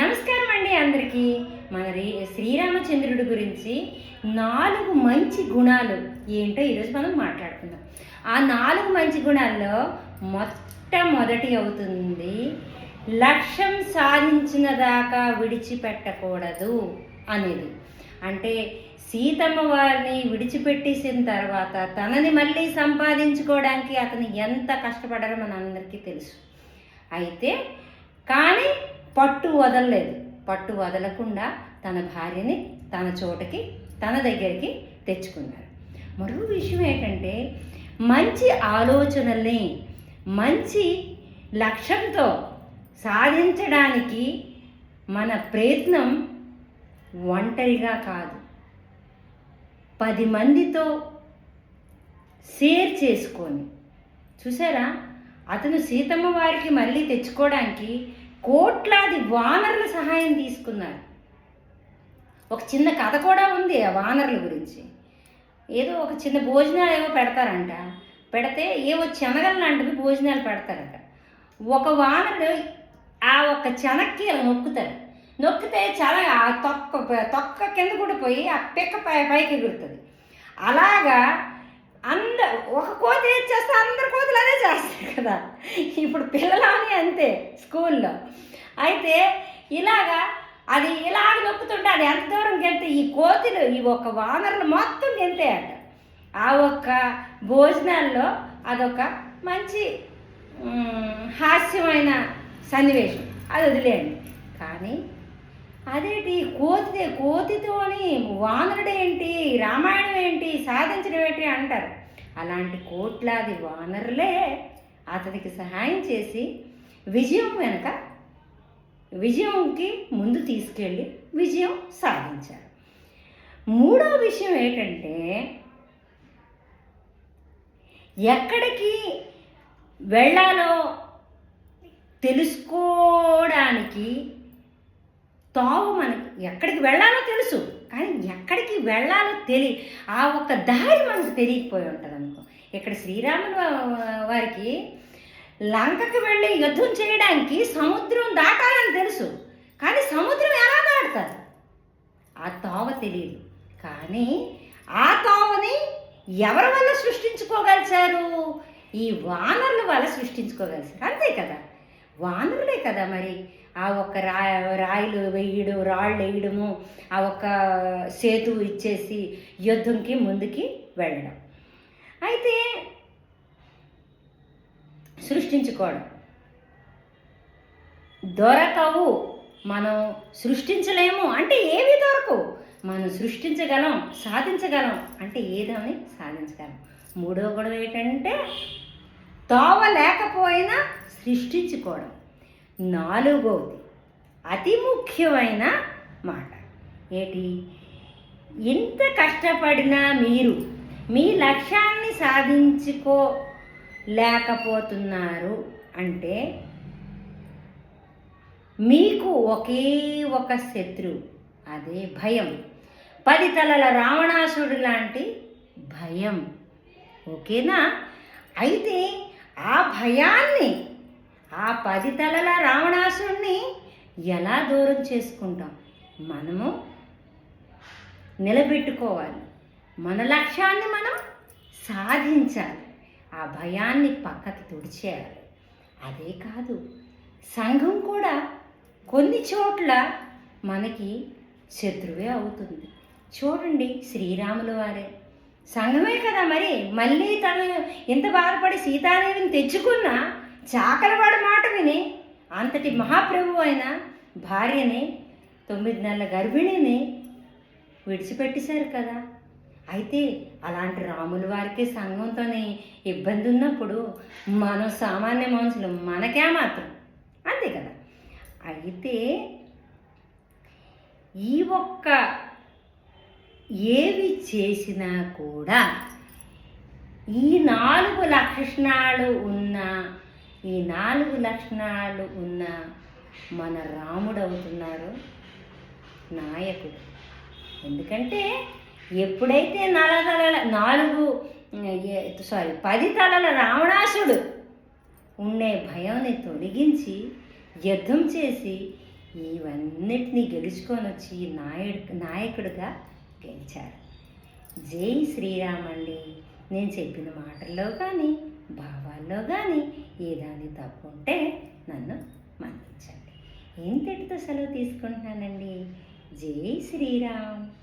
నమస్కారం అండి అందరికీ. మన శ్రీరామచంద్రుడి గురించి 4 మంచి గుణాలు ఏంటో ఈరోజు మనం మాట్లాడుకుందాం. ఆ 4 మంచి గుణాల్లో మొట్టమొదటి అవుతుంది లక్ష్యం సాధించిన దాకా విడిచిపెట్టకూడదు అనేది. అంటే సీతమ్మ వారిని విడిచిపెట్టేసిన తర్వాత తనని మళ్ళీ సంపాదించుకోవడానికి అతను ఎంత కష్టపడారో మనందరికీ తెలుసు. అయితే కానీ పట్టు వదలలేదు. పట్టు వదలకుండా తన భార్యని తన చోటకి తన దగ్గరికి తెచ్చుకున్నారు. మరో విషయం ఏంటంటే మంచి ఆలోచనల్ని మంచి లక్ష్యంతో సాధించడానికి మన ప్రయత్నం ఒంటరిగా కాదు, 10 మందితో షేర్ చేసుకొని. చూసారా, అతను సీతమ్మ వారికి మళ్ళీ తెచ్చుకోవడానికి కోట్లాది వానరుల సహాయం తీసుకున్నారు. ఒక చిన్న కథ కూడా ఉంది ఆ వానరుల గురించి. ఏదో ఒక చిన్న భోజనాలు ఏవో పెడతారంట. పెడితే ఏవో శనగలు లాంటివి భోజనాలు పెడతారంట. ఒక వానరుడు ఆ ఒక్క శనక్కి అలా నొక్కితే చాలా తొక్క కింద కూడా పోయి ఆ పిక్క పైకి ఎగురుతుంది. అలాగా ఒక కోతి ఏది చేస్తే అందరు కోతులు అదే చేస్తారు కదా. ఇప్పుడు పిల్లలని అంతే స్కూల్లో. అయితే ఇలాగా అది ఇలాగ నొక్కుతుంటే అది ఎంత దూరం గెంతే ఈ కోతులు ఈ ఒక్క వానరులు మొత్తం గెంతాయట. ఆ ఒక్క భోజనాల్లో అదొక మంచి హాస్యమైన సన్నివేశం, అది వదిలేయండి. కానీ అదేంటి కోతితోని వానరుడేంటి, రామాయణం ఏంటి, సాధించడం ఏంటి అంటారు. అలాంటి కోట్లాది వానరులే అతనికి సహాయం చేసి విజయంకి ముందు తీసుకెళ్ళి విజయం సాధించారు. మూడో విషయం ఏంటంటే ఎక్కడికి వెళ్ళాలో తెలుసుకోవడానికి మనకి ఎక్కడికి వెళ్ళాలో తెలుసు, కానీ ఎక్కడికి వెళ్ళాలో ఆ ఒక్క దారి మనకు తెలియకపోయి ఉంటుంది అనుకో. ఇక్కడ శ్రీరాముల వారికి లంకకి వెళ్ళి యుద్ధం చేయడానికి సముద్రం దాటాలని తెలుసు, కానీ సముద్రం ఎలా దాటుతారు ఆ తోవ తెలియదు. కానీ ఆ తోవని ఎవరి వల్ల సృష్టించుకోగలిచారు? ఈ వానరుల వల్ల సృష్టించుకోగలిచారు. అంతే కదా, వానరులే కదా మరి ఆ ఒక్క రాళ్ళు వేయడము, ఆ ఒక్క సేతు ఇచ్చేసి యుద్ధంకి ముందుకి వెళ్ళడం. అయితే సృష్టించుకోవడం దొరకవు, మనం సృష్టించలేము అంటే ఏవి దొరకవు. మనం సృష్టించగలం, సాధించగలం అంటే ఏదని సాధించగలం. మూడో గొడవ ఏంటంటే తోవ లేకపోయినా సృష్టించుకోవడం. నాలుగవది అతి ముఖ్యమైన మాట ఏంటి? ఎంత కష్టపడినా మీరు మీ లక్ష్యాన్ని సాధించుకోలేకపోతున్నారు అంటే మీకు ఒకే ఒక శత్రువు, అదే భయం. 10 తలల రావణాసురుడు లాంటి భయం. ఓకేనా? అయితే ఆ భయాన్ని, ఆ 10 తలల రావణాసురుణ్ణి ఎలా దూరం చేసుకుంటాం? మనము నిలబెట్టుకోవాలి. మన లక్ష్యాన్ని మనం సాధించాలి. ఆ భయాన్ని పక్కకి తుడిచేయాలి. అదే కాదు, సంఘం కూడా కొన్ని చోట్ల మనకి శత్రువే అవుతుంది. చూడండి, శ్రీరాముల వారే సంఘమే కదా మరి. మళ్ళీ తను ఎంత బాధపడి సీతాదేవిని తెచ్చుకున్న చాకలవాడి మాట విని అంతటి మహాప్రభు అయిన భార్యని, 9 నెలల గర్భిణిని విడిచిపెట్టేశారు కదా. అయితే అలాంటి రాముల వారికి సంఘంతోనే ఇబ్బంది ఉన్నప్పుడు మనం సామాన్య మనుషులు మనకే మాత్రం అంతే కదా. అయితే ఈ ఒక్క ఏవి చేసినా కూడా ఈ 4 లక్షణాలు ఉన్న మన రాముడు అవుతున్నారు నాయకుడు. ఎందుకంటే ఎప్పుడైతే 10 తలల రావణాసుడు ఉండే భయాన్ని తొలగించి యుద్ధం చేసి ఇవన్నిటినీ గెలుచుకొని వచ్చి నాయకుడిగా గెలిచారు. జై శ్రీరామ్ అండి. నేను చెప్పిన మాటల్లో కానీ భావాల్లో కానీ ఏదాని తప్పు ఉంటే నన్ను మన్నించండి. ఇంతటితో సెలవు తీసుకుంటున్నానండి. జై శ్రీరామ్.